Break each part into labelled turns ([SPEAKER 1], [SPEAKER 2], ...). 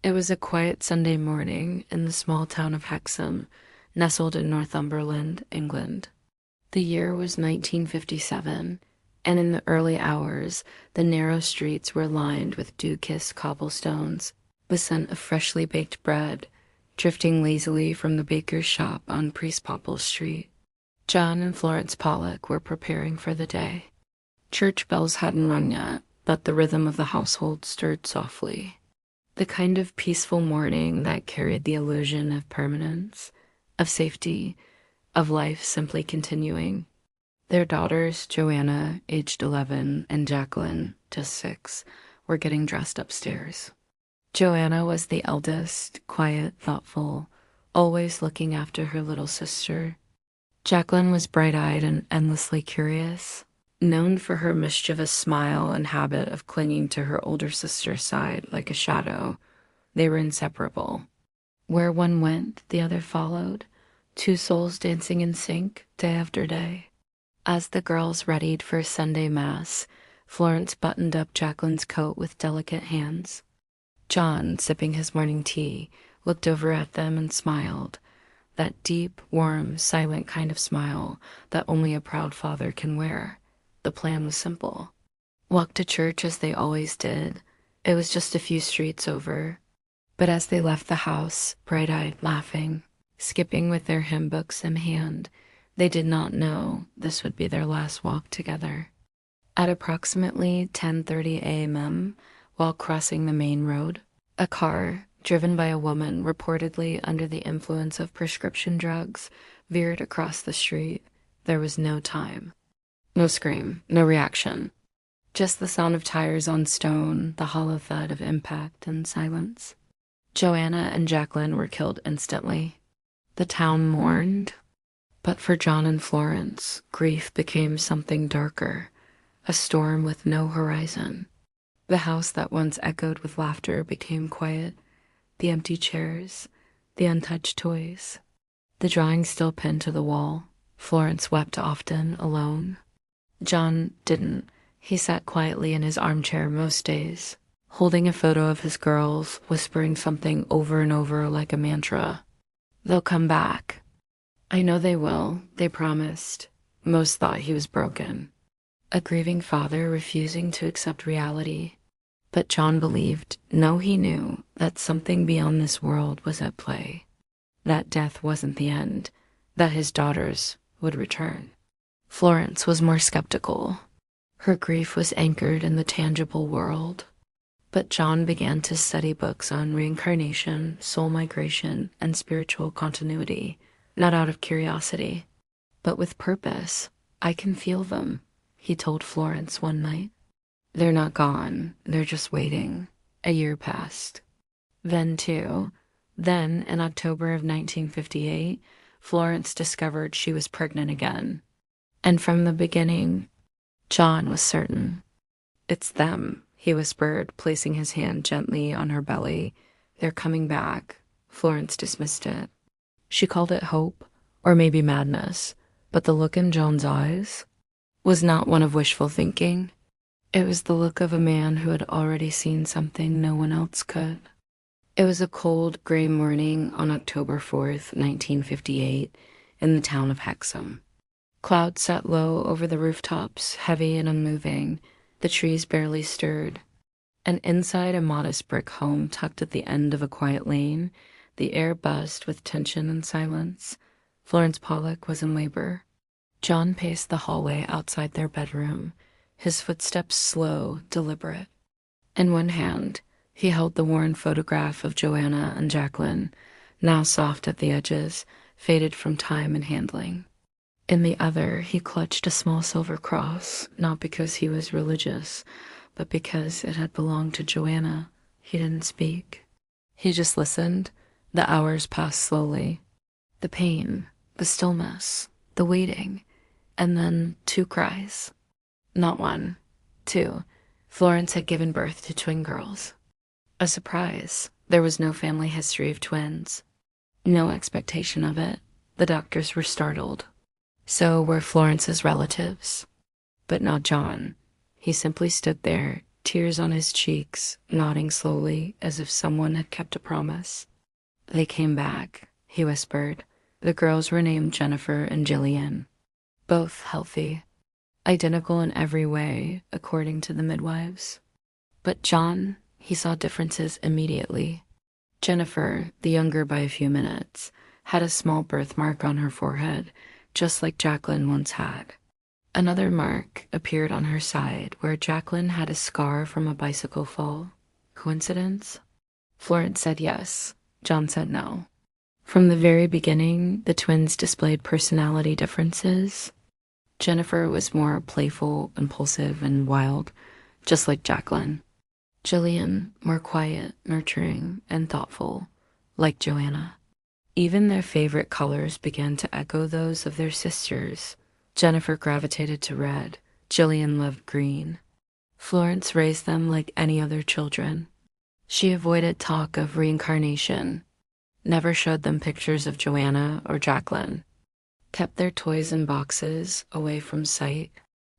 [SPEAKER 1] It was a quiet Sunday morning in the small town of Hexham, nestled in Northumberland, England. The year was 1957, and in the early hours, the narrow streets were lined with dew-kissed cobblestones, the scent of freshly baked bread, drifting lazily from the baker's shop on Priestpopple Street. John and Florence Pollock were preparing for the day. Church bells hadn't rung yet, but the rhythm of the household stirred softly. The kind of peaceful morning that carried the illusion of permanence, of safety, of life simply continuing. Their daughters, Joanna, aged 11, and Jacqueline, just 6, were getting dressed upstairs. Joanna was the eldest, quiet, thoughtful, always looking after her little sister. Jacqueline was bright-eyed and endlessly curious, known for her mischievous smile and habit of clinging to her older sister's side like a shadow. They were inseparable. Where one went, the other followed, two souls dancing in sync day after day. As the girls readied for Sunday Mass, Florence buttoned up Jacqueline's coat with delicate hands. John, sipping his morning tea, looked over at them and smiled, that deep, warm, silent kind of smile that only a proud father can wear. The plan was simple. Walk to church as they always did. It was just a few streets over. But as they left the house, bright-eyed, laughing, skipping with their hymn books in hand, they did not know this would be their last walk together. At approximately 10:30 a.m., while crossing the main road, a car, driven by a woman reportedly under the influence of prescription drugs, veered across the street. There was no time. No scream, no reaction. Just the sound of tires on stone, the hollow thud of impact and silence. Joanna and Jacqueline were killed instantly. The town mourned. But for John and Florence, grief became something darker, a storm with no horizon. The house that once echoed with laughter became quiet, the empty chairs, the untouched toys, the drawing still pinned to the wall. Florence wept often, alone. John didn't. He sat quietly in his armchair most days, holding a photo of his girls, whispering something over and over like a mantra. They'll come back. I know they will, they promised. Most thought he was broken. A grieving father refusing to accept reality. But John believed, no, he knew, that something beyond this world was at play. That death wasn't the end, that his daughters would return. Florence was more skeptical. Her grief was anchored in the tangible world. But John began to study books on reincarnation, soul migration, and spiritual continuity, not out of curiosity, but with purpose. I can feel them, he told Florence one night. They're not gone, they're just waiting. A year passed. Then, in October of 1958, Florence discovered she was pregnant again. And from the beginning, John was certain. It's them, he whispered, placing his hand gently on her belly. They're coming back. Florence dismissed it. She called it hope, or maybe madness, but the look in John's eyes was not one of wishful thinking. It was the look of a man who had already seen something no one else could. It was a cold, gray morning on October 4th, 1958, in the town of Hexham. Clouds sat low over the rooftops, heavy and unmoving. The trees barely stirred. And inside a modest brick home tucked at the end of a quiet lane, the air buzzed with tension and silence. Florence Pollock was in labor. John paced the hallway outside their bedroom, his footsteps slow, deliberate. In one hand, he held the worn photograph of Joanna and Jacqueline, now soft at the edges, faded from time and handling. In the other, he clutched a small silver cross, not because he was religious, but because it had belonged to Joanna. He didn't speak. He just listened. The hours passed slowly. The pain, the stillness, the waiting, and then 2 cries. Not 1, 2. Florence had given birth to twin girls. A surprise. There was no family history of twins. No expectation of it. The doctors were startled. So were Florence's relatives. But not John. He simply stood there, tears on his cheeks, nodding slowly as if someone had kept a promise. They came back, he whispered. The girls were named Jennifer and Jillian, both healthy, identical in every way, according to the midwives. But John, he saw differences immediately. Jennifer, the younger by a few minutes, had a small birthmark on her forehead, just like Jacqueline once had. Another mark appeared on her side where Jacqueline had a scar from a bicycle fall. Coincidence? Florence said yes. John said no. From the very beginning, the twins displayed personality differences. Jennifer was more playful, impulsive, and wild, just like Jacqueline. Jillian, more quiet, nurturing, and thoughtful, like Joanna. Even their favorite colors began to echo those of their sisters. Jennifer gravitated to red. Jillian loved green. Florence raised them like any other children. She avoided talk of reincarnation, never showed them pictures of Joanna or Jacqueline, kept their toys in boxes away from sight.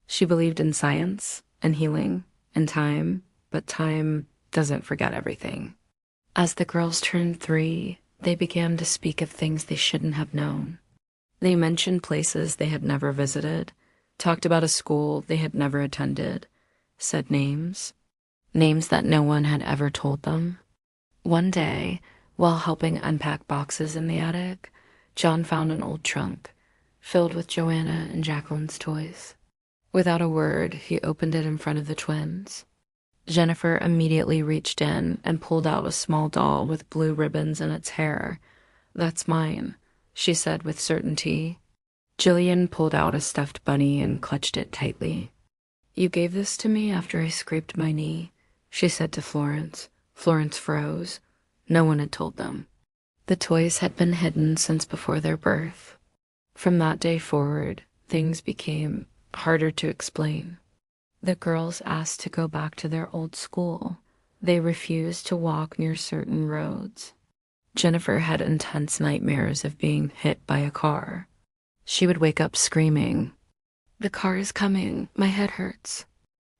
[SPEAKER 1] She believed in science and healing and time, but time doesn't forget everything. As the girls turned 3, they began to speak of things they shouldn't have known. They mentioned places they had never visited, talked about a school they had never attended, said names that no one had ever told them. One day, while helping unpack boxes in the attic, John found an old trunk filled with Joanna and Jacqueline's toys. Without a word, he opened it in front of the twins. Jennifer immediately reached in and pulled out a small doll with blue ribbons in its hair. "That's mine," she said with certainty. Jillian pulled out a stuffed bunny and clutched it tightly. "You gave this to me after I scraped my knee," she said to Florence. Florence froze. No one had told them. The toys had been hidden since before their birth. From that day forward, things became harder to explain. The girls asked to go back to their old school. They refused to walk near certain roads. Jennifer had intense nightmares of being hit by a car. She would wake up screaming, "The car is coming, my head hurts."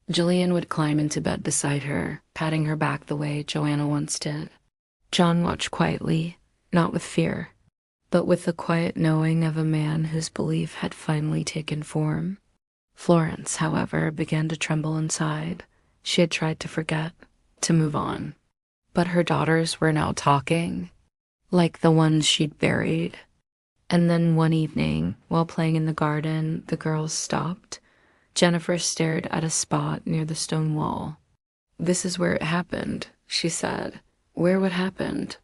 [SPEAKER 1] Jillian would climb into bed beside her, patting her back the way Joanna once did. John watched quietly, not with fear, but with the quiet knowing of a man whose belief had finally taken form. Florence, however, began to tremble inside. She had tried to forget, to move on. But her daughters were now talking, like the ones she'd buried. And then one evening, while playing in the garden, the girls stopped. Jennifer stared at a spot near the stone wall. "This is where it happened," she said. "Where what happened?"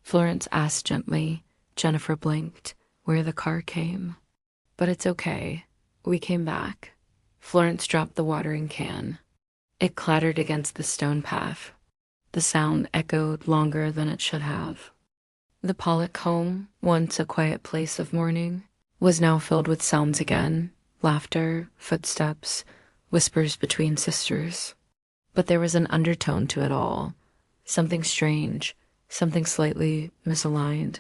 [SPEAKER 1] Florence asked gently. Jennifer blinked. "Where the car came." "But it's okay. We came back." Florence dropped the watering can. It clattered against the stone path. The sound echoed longer than it should have. The Pollock home, once a quiet place of mourning, was now filled with sounds again. Laughter, footsteps, whispers between sisters. But there was an undertone to it all. Something strange, something slightly misaligned.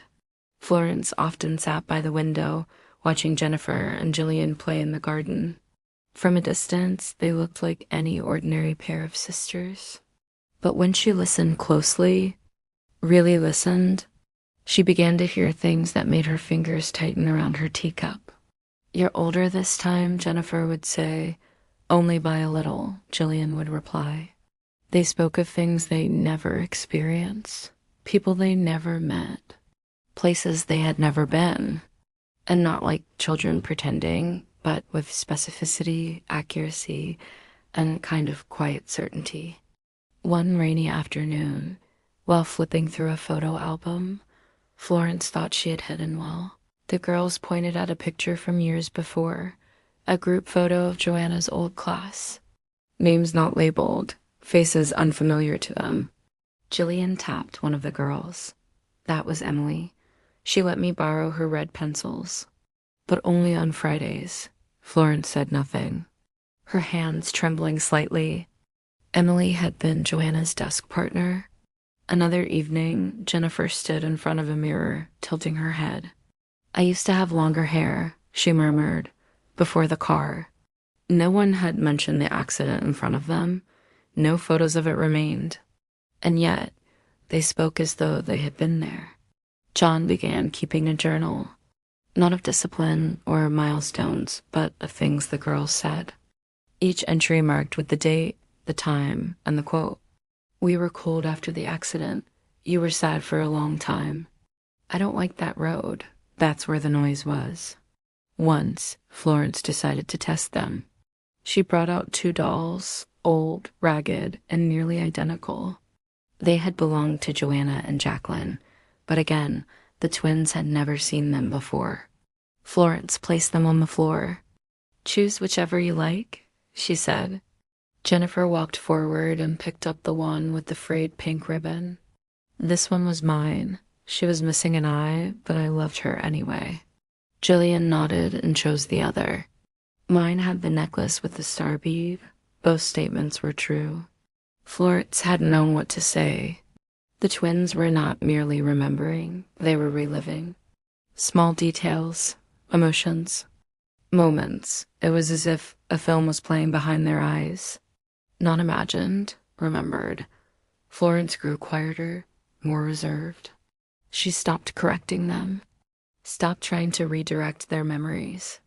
[SPEAKER 1] Florence often sat by the window, watching Jennifer and Jillian play in the garden. From a distance, they looked like any ordinary pair of sisters. But when she listened closely, really listened, she began to hear things that made her fingers tighten around her teacup. "You're older this time," Jennifer would say. "Only by a little," Jillian would reply. They spoke of things they never experienced, people they never met, places they had never been, and not like children pretending, but with specificity, accuracy, and a kind of quiet certainty. One rainy afternoon, while flipping through a photo album, Florence thought she had hidden well. The girls pointed at a picture from years before, a group photo of Joanna's old class. Names not labeled, faces unfamiliar to them. Jillian tapped one of the girls. That was Emily. She let me borrow her red pencils. But only on Fridays. Florence said nothing, her hands trembling slightly. Emily had been Joanna's desk partner. Another evening, Jennifer stood in front of a mirror, tilting her head. "I used to have longer hair," she murmured, "before the car." No one had mentioned the accident in front of them. No photos of it remained. And yet, they spoke as though they had been there. John began keeping a journal, not of discipline or milestones, but of things the girls said. Each entry marked with the date, the time, and the quote. "We were cold after the accident. You were sad for a long time. I don't like that road. That's where the noise was." Once, Florence decided to test them. She brought out 2 dolls, old, ragged, and nearly identical. They had belonged to Joanna and Jacqueline, but again, the twins had never seen them before. Florence placed them on the floor. "Choose whichever you like," she said. Jennifer walked forward and picked up the one with the frayed pink ribbon. "This one was mine. She was missing an eye, but I loved her anyway." Jillian nodded and chose the other. "Mine had the necklace with the star bead." Both statements were true. Florence hadn't known what to say. The twins were not merely remembering, they were reliving. Small details, emotions, moments. It was as if a film was playing behind their eyes. Not imagined, remembered. Florence grew quieter, more reserved. She stopped correcting them, stopped trying to redirect their memories.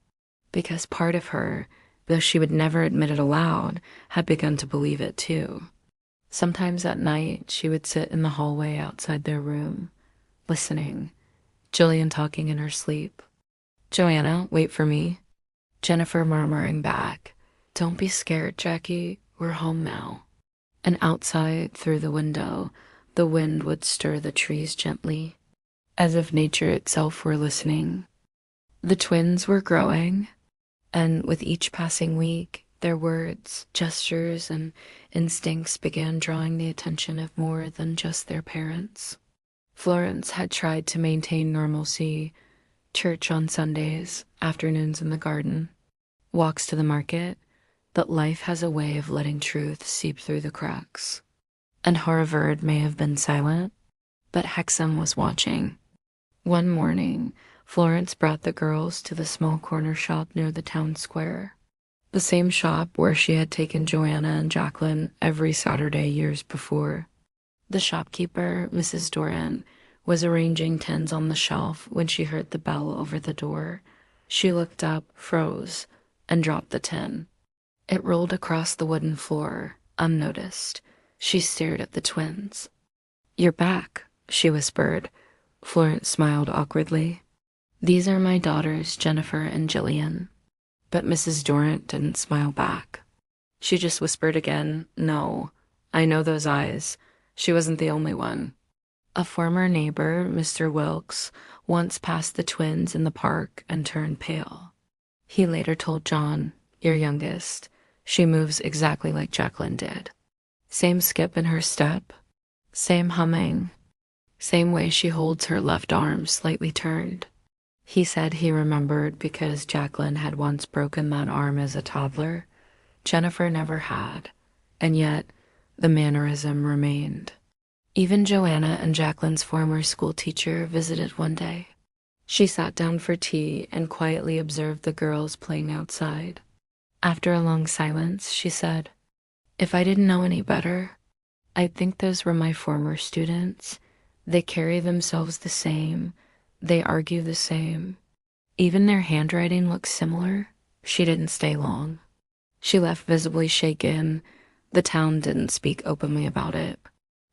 [SPEAKER 1] Because part of her, though she would never admit it aloud, had begun to believe it too. Sometimes at night, she would sit in the hallway outside their room, listening, Jillian talking in her sleep. "Joanna, wait for me." Jennifer murmuring back, "Don't be scared, Jackie, we're home now." And outside, through the window, the wind would stir the trees gently, as if nature itself were listening. The twins were growing, and with each passing week, their words, gestures, and instincts began drawing the attention of more than just their parents. Florence had tried to maintain normalcy, church on Sundays, afternoons in the garden, walks to the market, but life has a way of letting truth seep through the cracks. And Harvard may have been silent, but Hexham was watching. One morning, Florence brought the girls to the small corner shop near the town square. The same shop where she had taken Joanna and Jacqueline every Saturday years before. The shopkeeper, Mrs. Doran, was arranging tins on the shelf when she heard the bell over the door. She looked up, froze, and dropped the tin. It rolled across the wooden floor, unnoticed. She stared at the twins. "You're back," she whispered. Florence smiled awkwardly. "These are my daughters, Jennifer and Jillian." But Mrs. Dorrant didn't smile back. She just whispered again, "No, I know those eyes. She wasn't the only one." A former neighbor, Mr. Wilkes, once passed the twins in the park and turned pale. He later told John, "Your youngest, she moves exactly like Jacqueline did. Same skip in her step, same humming, same way she holds her left arm slightly turned." He said he remembered because Jacqueline had once broken that arm as a toddler. Jennifer never had, and yet the mannerism remained. Even Joanna and Jacqueline's former school teacher visited one day. She sat down for tea and quietly observed the girls playing outside. After a long silence, she said, "If I didn't know any better, I'd think those were my former students. They carry themselves the same. They argue the same. Even their handwriting looks similar." She didn't stay long. She left visibly shaken. The town didn't speak openly about it.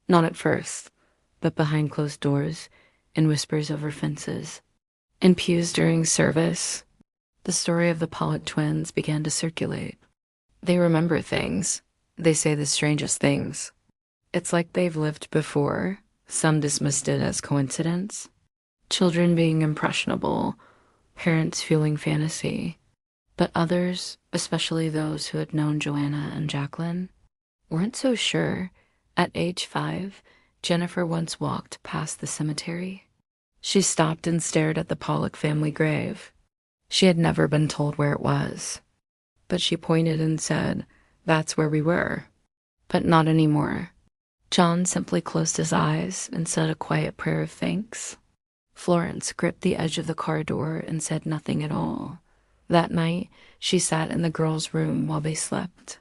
[SPEAKER 1] Not at first, but behind closed doors, in whispers over fences. In pews during service, the story of the Pollock twins began to circulate. They remember things. They say the strangest things. It's like they've lived before. Some dismissed it as coincidence. Children being impressionable, parents fueling fantasy. But others, especially those who had known Joanna and Jacqueline, weren't so sure. At age 5, Jennifer once walked past the cemetery. She stopped and stared at the Pollock family grave. She had never been told where it was, but she pointed and said, "That's where we were." But not anymore. John simply closed his eyes and said a quiet prayer of thanks. Florence gripped the edge of the car door and said nothing at all. That night, she sat in the girls' room while they slept.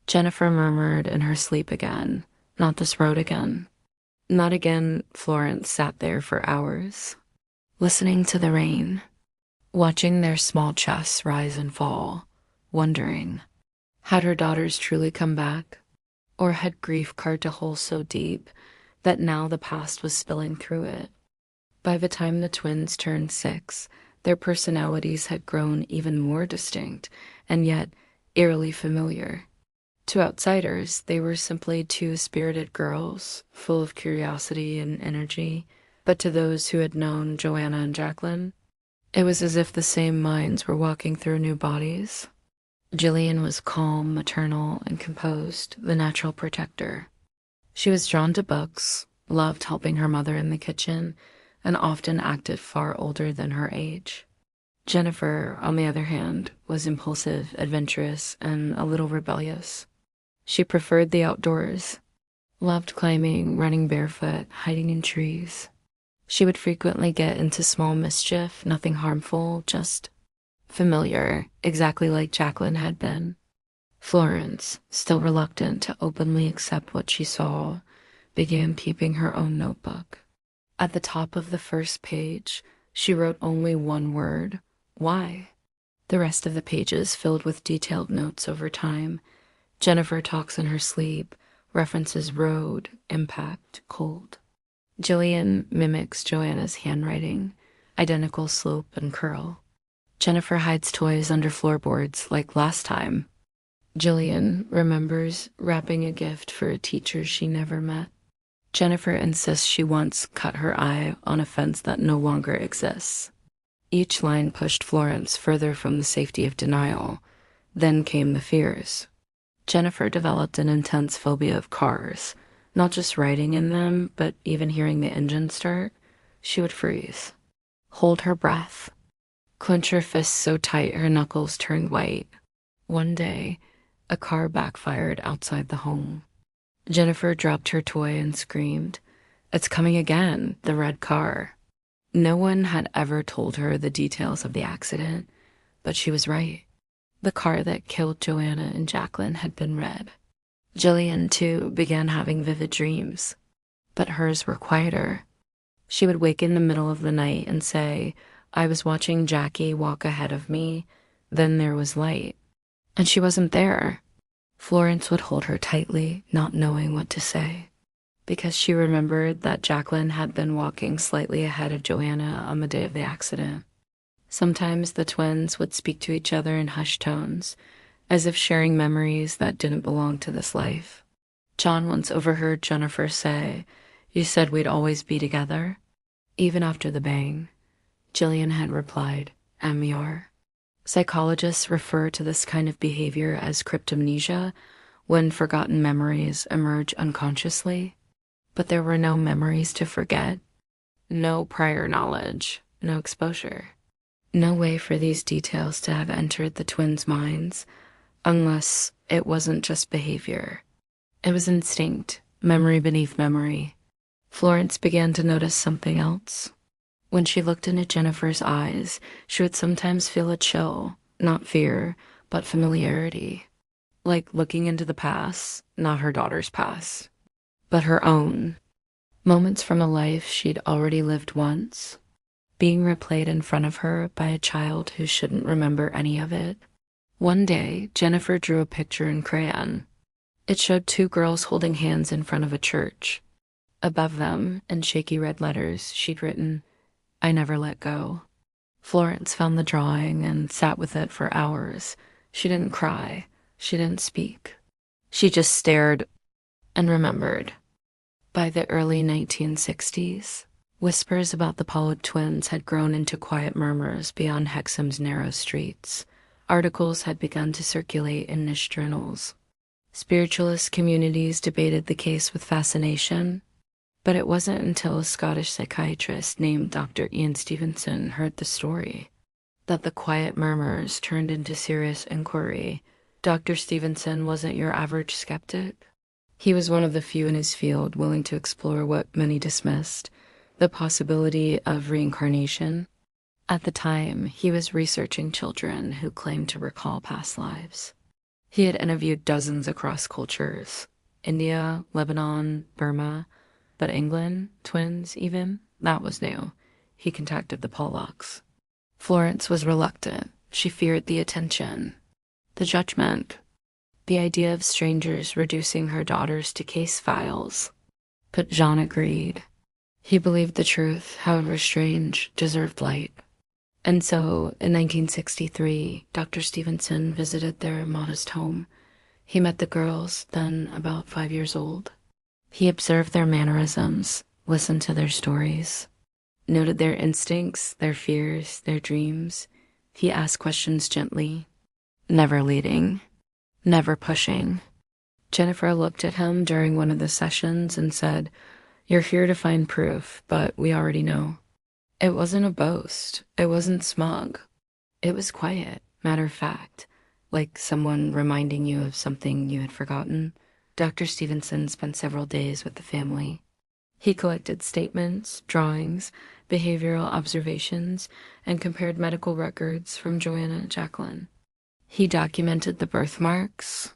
[SPEAKER 1] Jennifer murmured in her sleep again. Not this road again. Not again. Florence sat there for hours, listening to the rain, watching their small chests rise and fall, wondering, had her daughters truly come back? Or had grief carved a hole so deep that now the past was spilling through it? By the time the twins turned 6, their personalities had grown even more distinct and yet eerily familiar. To outsiders, they were simply two spirited girls, full of curiosity and energy, but to those who had known Joanna and Jacqueline, it was as if the same minds were walking through new bodies. Jillian was calm, maternal, and composed, the natural protector. She was drawn to books, loved helping her mother in the kitchen, and often acted far older than her age. Jennifer, on the other hand, was impulsive, adventurous, and a little rebellious. She preferred the outdoors, loved climbing, running barefoot, hiding in trees. She would frequently get into small mischief, nothing harmful, just familiar, exactly like Jacqueline had been. Florence, still reluctant to openly accept what she saw, began keeping her own notebook. At the top of the first page, she wrote only one word, why? The rest of the pages filled with detailed notes over time. Jennifer talks in her sleep, references road, impact, cold. Jillian mimics Joanna's handwriting, identical slope and curl. Jennifer hides toys under floorboards like last time. Jillian remembers wrapping a gift for a teacher she never met. Jennifer insists she once cut her eye on a fence that no longer exists. Each line pushed Florence further from the safety of denial. Then came the fears. Jennifer developed an intense phobia of cars, not just riding in them, but even hearing the engine start. She would freeze, hold her breath, clench her fists so tight her knuckles turned white. One day, a car backfired outside the home. Jennifer dropped her toy and screamed, "It's coming again, the red car." No one had ever told her the details of the accident, but she was right. The car that killed Joanna and Jacqueline had been red. Jillian, too, began having vivid dreams, but hers were quieter. She would wake in the middle of the night and say, "I was watching Jackie walk ahead of me, then there was light." And she wasn't there. Florence would hold her tightly, not knowing what to say, because she remembered that Jacqueline had been walking slightly ahead of Joanna on the day of the accident. Sometimes the twins would speak to each other in hushed tones, as if sharing memories that didn't belong to this life. John once overheard Jennifer say, "You said we'd always be together?" Even after the bang, Jillian had replied, "And we are." Psychologists refer to this kind of behavior as cryptomnesia, when forgotten memories emerge unconsciously. But there were no memories to forget, no prior knowledge, no exposure. No way for these details to have entered the twins' minds, unless it wasn't just behavior. It was instinct, memory beneath memory. Florence began to notice something else. When she looked into Jennifer's eyes, she would sometimes feel a chill, not fear, but familiarity. Like looking into the past, not her daughter's past, but her own. Moments from a life she'd already lived once, being replayed in front of her by a child who shouldn't remember any of it. One day, Jennifer drew a picture in crayon. It showed 2 girls holding hands in front of a church. Above them, in shaky red letters, she'd written, "I never let go." Florence found the drawing and sat with it for hours. She didn't cry. She didn't speak. She just stared and remembered. By the early 1960s, whispers about the Pollock twins had grown into quiet murmurs beyond Hexham's narrow streets. Articles had begun to circulate in niche journals. Spiritualist communities debated the case with fascination, but it wasn't until a Scottish psychiatrist named Dr. Ian Stevenson heard the story that the quiet murmurs turned into serious inquiry. Dr. Stevenson wasn't your average skeptic. He was one of the few in his field willing to explore what many dismissed, the possibility of reincarnation. At the time, he was researching children who claimed to recall past lives. He had interviewed dozens across cultures, India, Lebanon, Burma, but England, twins even, that was new. He contacted the Pollocks. Florence was reluctant. She feared the attention, the judgment, the idea of strangers reducing her daughters to case files. But Jean agreed. He believed the truth, however strange, deserved light. And so, in 1963, Dr. Stevenson visited their modest home. He met the girls, then about 5 years old. He observed their mannerisms, listened to their stories, noted their instincts, their fears, their dreams. He asked questions gently, never leading, never pushing. Jennifer looked at him during one of the sessions and said, "You're here to find proof, but we already know." It wasn't a boast. It wasn't smug. It was quiet, matter of fact, like someone reminding you of something you had forgotten. Dr. Stevenson spent several days with the family. He collected statements, drawings, behavioral observations, and compared medical records from Joanna and Jacqueline. He documented the birthmarks.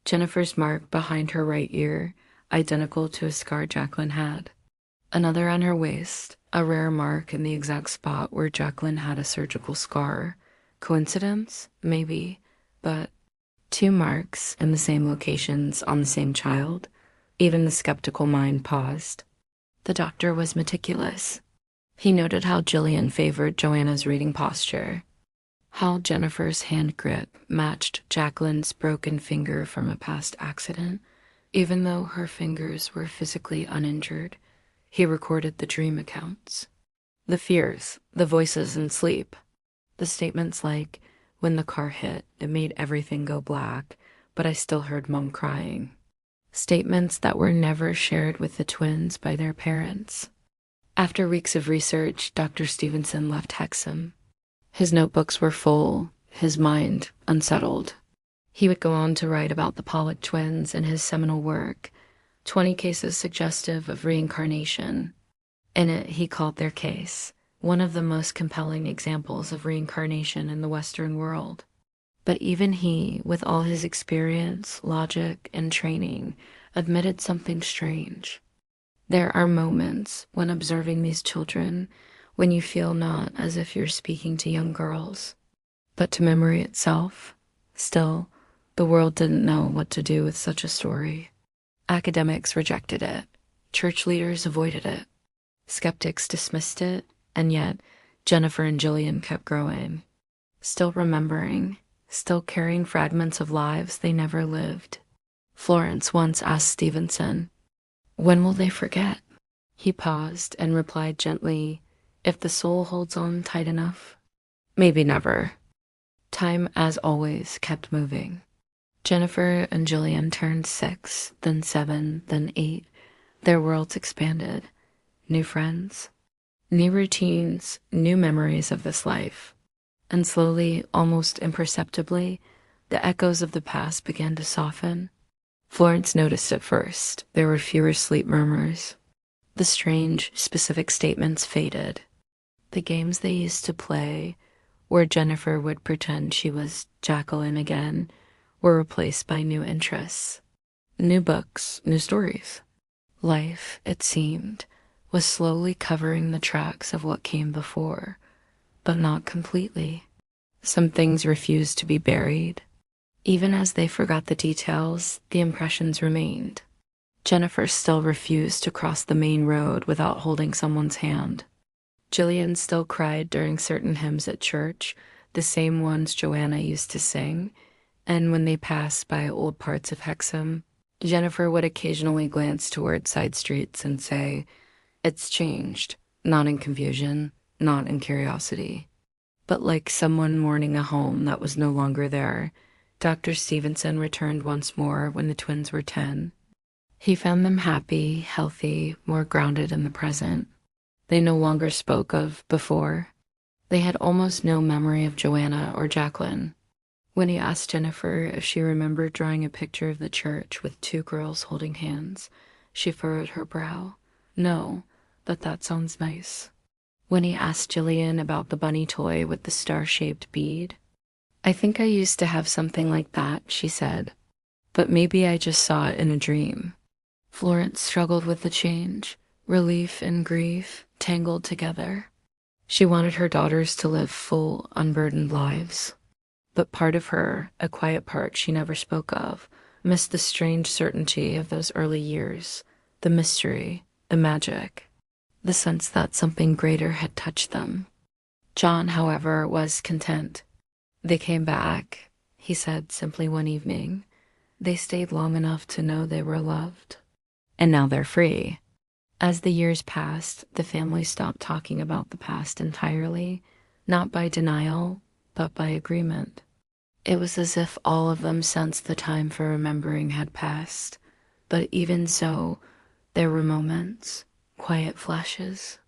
[SPEAKER 1] Jennifer's mark behind her right ear, identical to a scar Jacqueline had. Another on her waist, a rare mark in the exact spot where Jacqueline had a surgical scar. Coincidence? Maybe. But 2 marks in the same locations on the same child? Even the skeptical mind paused. The doctor was meticulous. He noted how Jillian favored Joanna's reading posture, how Jennifer's hand grip matched Jacqueline's broken finger from a past accident, even though her fingers were physically uninjured. He recorded the dream accounts, the fears, the voices in sleep, the statements like, "When the car hit, it made everything go black, but I still heard Mom crying." Statements that were never shared with the twins by their parents. After weeks of research, Dr. Stevenson left Hexham. His notebooks were full, his mind unsettled. He would go on to write about the Pollock twins in his seminal work, 20 cases suggestive of reincarnation. In it, he called their case one of the most compelling examples of reincarnation in the Western world. But even he, with all his experience, logic, and training, admitted something strange. There are moments when observing these children when you feel not as if you're speaking to young girls, but to memory itself. Still, the world didn't know what to do with such a story. Academics rejected it. Church leaders avoided it. Skeptics dismissed it, and yet Jennifer and Jillian kept growing, still remembering, still carrying fragments of lives they never lived. Florence once asked Stevenson, "When will they forget?" He paused and replied gently, "If the soul holds on tight enough, maybe never." Time, as always, kept moving. Jennifer and Jillian turned 6, then 7, then 8. Their worlds expanded. New friends, new routines, new memories of this life. And slowly, almost imperceptibly, the echoes of the past began to soften. Florence noticed it first. There were fewer sleep murmurs. The strange, specific statements faded. The games they used to play, where Jennifer would pretend she was Jacqueline again, were replaced by new interests, new books, new stories. Life, it seemed, was slowly covering the tracks of what came before, but not completely. Some things refused to be buried. Even as they forgot the details, the impressions remained. Jennifer still refused to cross the main road without holding someone's hand. Jillian still cried during certain hymns at church, the same ones Joanna used to sing, and when they passed by old parts of Hexham, Jennifer would occasionally glance toward side streets and say, "It's changed," not in confusion, not in curiosity. But like someone mourning a home that was no longer there, Dr. Stevenson returned once more when the twins were 10. He found them happy, healthy, more grounded in the present. They no longer spoke of before. They had almost no memory of Joanna or Jacqueline. When he asked Jennifer if she remembered drawing a picture of the church with 2 girls holding hands, she furrowed her brow. No, but that sounds nice. When he asked Jillian about the bunny toy with the star-shaped bead, I think I used to have something like that, she said, but maybe I just saw it in a dream. Florence struggled with the change, relief and grief tangled together. She wanted her daughters to live full, unburdened lives. But part of her, a quiet part she never spoke of, missed the strange certainty of those early years, the mystery, the magic, the sense that something greater had touched them. John, however, was content. They came back, he said simply one evening. They stayed long enough to know they were loved. And now they're free. As the years passed, the family stopped talking about the past entirely, not by denial, but by agreement. It was as if all of them sensed the time for remembering had passed, but even so, there were moments, quiet flashes,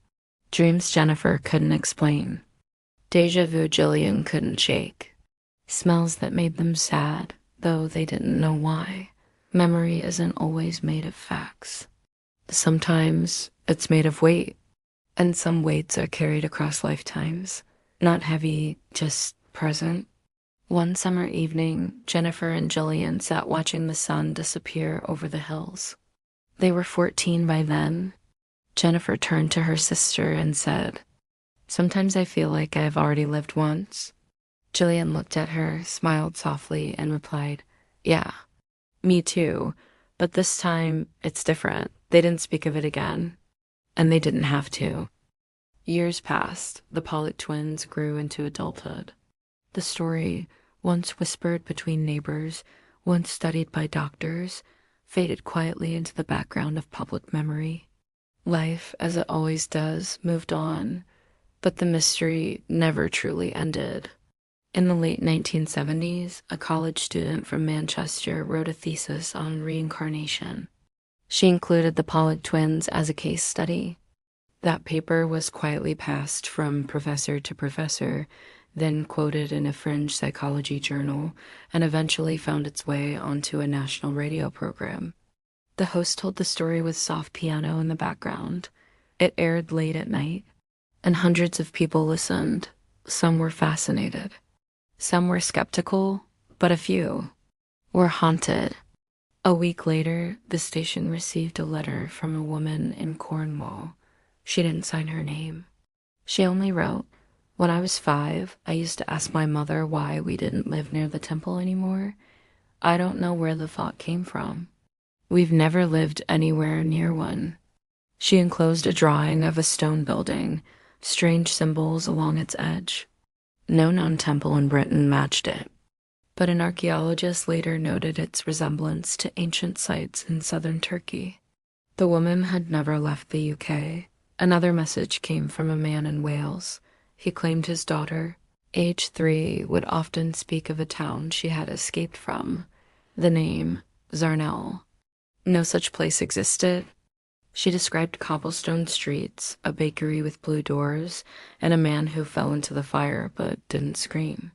[SPEAKER 1] dreams Jennifer couldn't explain, deja vu Jillian couldn't shake, smells that made them sad, though they didn't know why. Memory isn't always made of facts. Sometimes it's made of weight, and some weights are carried across lifetimes, not heavy, just present. One summer evening, Jennifer and Jillian sat watching the sun disappear over the hills. They were 14 by then. Jennifer turned to her sister and said, "Sometimes I feel like I've already lived once." Jillian looked at her, smiled softly, and replied, "Yeah, me too, but this time it's different. They didn't speak of it again, and they didn't have to." Years passed. The Pollock twins grew into adulthood. The story, once whispered between neighbors, once studied by doctors, faded quietly into the background of public memory. Life, as it always does, moved on, but the mystery never truly ended. In the late 1970s, a college student from Manchester wrote a thesis on reincarnation. She included the Pollock twins as a case study. That paper was quietly passed from professor to professor, then quoted in a fringe psychology journal, and eventually found its way onto a national radio program. The host told the story with soft piano in the background. It aired late at night, and hundreds of people listened. Some were fascinated. Some were skeptical, but a few were haunted. A week later, the station received a letter from a woman in Cornwall. She didn't sign her name. She only wrote, "When I was 5, I used to ask my mother why we didn't live near the temple anymore. I don't know where the thought came from. We've never lived anywhere near one." She enclosed a drawing of a stone building, strange symbols along its edge. No known temple in Britain matched it, but an archaeologist later noted its resemblance to ancient sites in southern Turkey. The woman had never left the UK. Another message came from a man in Wales. He claimed his daughter, age 3, would often speak of a town she had escaped from. The name, Zarnell. No such place existed. She described cobblestone streets, a bakery with blue doors, and a man who fell into the fire but didn't scream.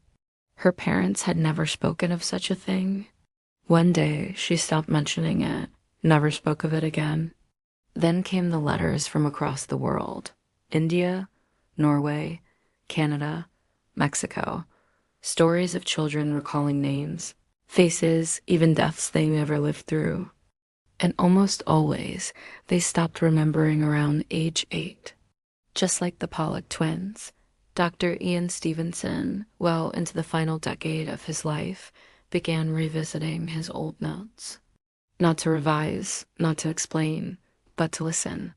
[SPEAKER 1] Her parents had never spoken of such a thing. One day, she stopped mentioning it, never spoke of it again. Then came the letters from across the world. India, Norway, Canada, Mexico. Stories of children recalling names, faces, even deaths they never lived through. And almost always, they stopped remembering around age 8. Just like the Pollock twins, Dr. Ian Stevenson, well into the final decade of his life, began revisiting his old notes. Not to revise, not to explain, but to listen.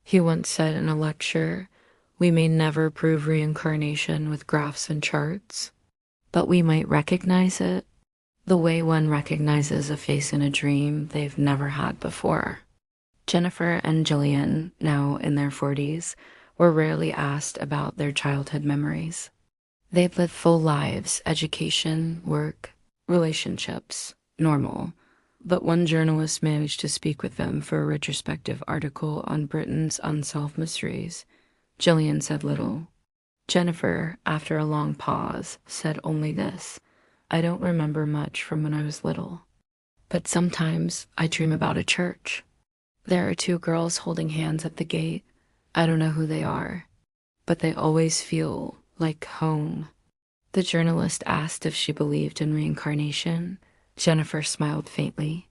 [SPEAKER 1] He once said in a lecture, "We may never prove reincarnation with graphs and charts, but we might recognize it the way one recognizes a face in a dream they've never had before." Jennifer and Jillian, now in their 40s, were rarely asked about their childhood memories. They'd lived full lives, education, work, relationships, normal. But one journalist managed to speak with them for a retrospective article on Britain's unsolved mysteries. Jillian said little. Jennifer, after a long pause, said only this: "I don't remember much from when I was little, but sometimes I dream about a church. There are 2 girls holding hands at the gate. I don't know who they are, but they always feel like home." The journalist asked if she believed in reincarnation. Jennifer smiled faintly.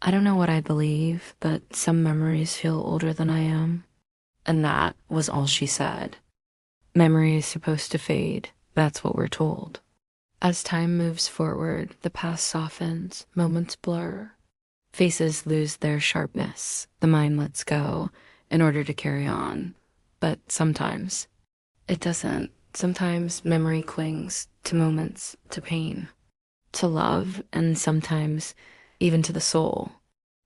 [SPEAKER 1] I don't know what I believe, but some memories feel older than I am. And that was all she said. Memory is supposed to fade. That's what we're told. As time moves forward, the past softens, moments blur. Faces lose their sharpness. The mind lets go in order to carry on. But sometimes it doesn't. Sometimes memory clings to moments, to pain, to love, and sometimes even to the soul.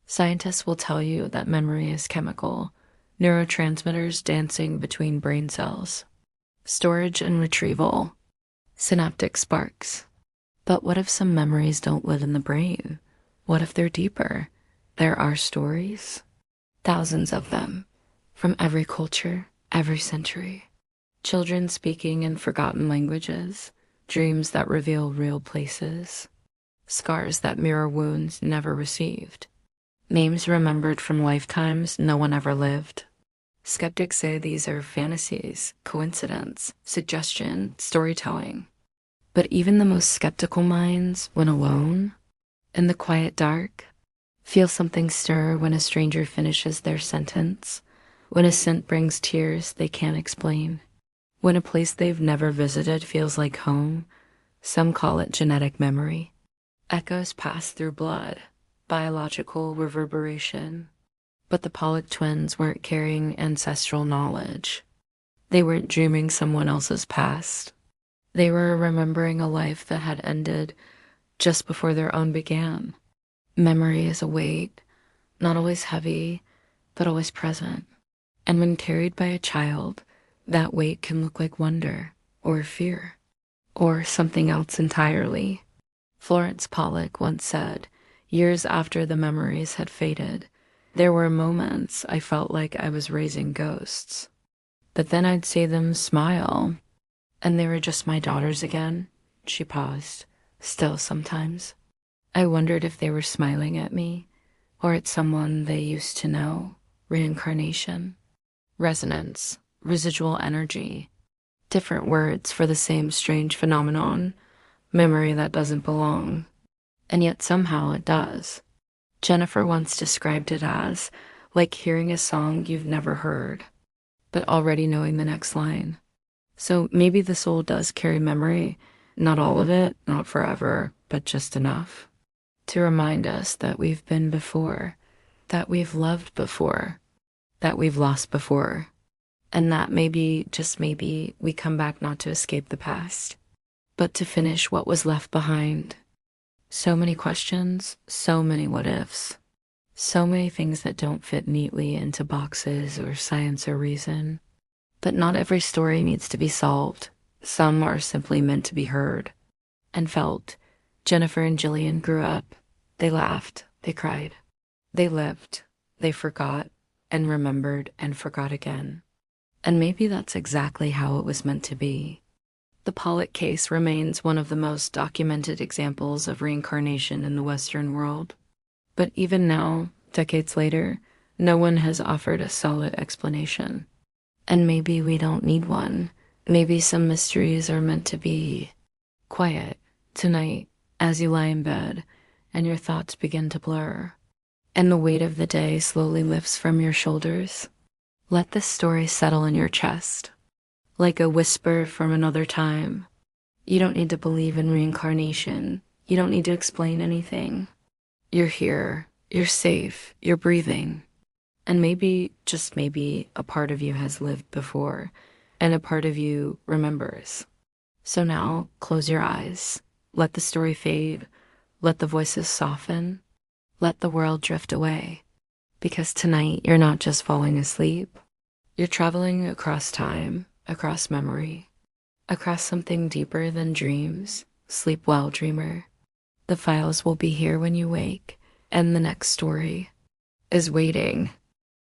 [SPEAKER 1] Scientists will tell you that memory is chemical, neurotransmitters dancing between brain cells, storage and retrieval, synaptic sparks. But what if some memories don't live in the brain? What if they're deeper? There are stories, thousands of them, from every culture, every century. Children speaking in forgotten languages, dreams that reveal real places, scars that mirror wounds never received, names remembered from lifetimes no one ever lived. Skeptics say these are fantasies, coincidence, suggestion, storytelling. But even the most skeptical minds, when alone, in the quiet dark, feel something stir when a stranger finishes their sentence, when a scent brings tears they can't explain, when a place they've never visited feels like home. Some call it genetic memory. Echoes pass through blood, biological reverberation. But the Pollock twins weren't carrying ancestral knowledge. They weren't dreaming someone else's past. They were remembering a life that had ended just before their own began. Memory is a weight, not always heavy, but always present. And when carried by a child, that weight can look like wonder or fear or something else entirely. Florence Pollock once said, years after the memories had faded, there were moments I felt like I was raising ghosts. But then I'd see them smile, and they were just my daughters again. She paused. Still sometimes. I wondered if they were smiling at me, or at someone they used to know. Reincarnation. Resonance. Residual energy. Different words for the same strange phenomenon. Memory that doesn't belong. And yet somehow it does. Jennifer once described it as like hearing a song you've never heard, but already knowing the next line. So maybe the soul does carry memory, not all of it, not forever, but just enough to remind us that we've been before, that we've loved before, that we've lost before, and that maybe, just maybe, we come back not to escape the past, but to finish what was left behind. So many questions, so many what ifs, so many things that don't fit neatly into boxes or science or reason. But not every story needs to be solved. Some are simply meant to be heard and felt. Jennifer and Jillian grew up. They laughed, they cried, they lived, they forgot and remembered and forgot again. And maybe that's exactly how it was meant to be. The Pollock case remains one of the most documented examples of reincarnation in the Western world. But even now, decades later, no one has offered a solid explanation. And maybe we don't need one. Maybe some mysteries are meant to be quiet tonight as you lie in bed and your thoughts begin to blur and the weight of the day slowly lifts from your shoulders. Let this story settle in your chest. Like a whisper from another time. You don't need to believe in reincarnation. You don't need to explain anything. You're here. You're safe. You're breathing. And maybe, just maybe, a part of you has lived before, and a part of you remembers. So now, close your eyes. Let the story fade. Let the voices soften. Let the world drift away. Because tonight, you're not just falling asleep. You're traveling across time. Across memory, across something deeper than dreams. Sleep well, dreamer. The files will be here when you wake, and the next story is waiting.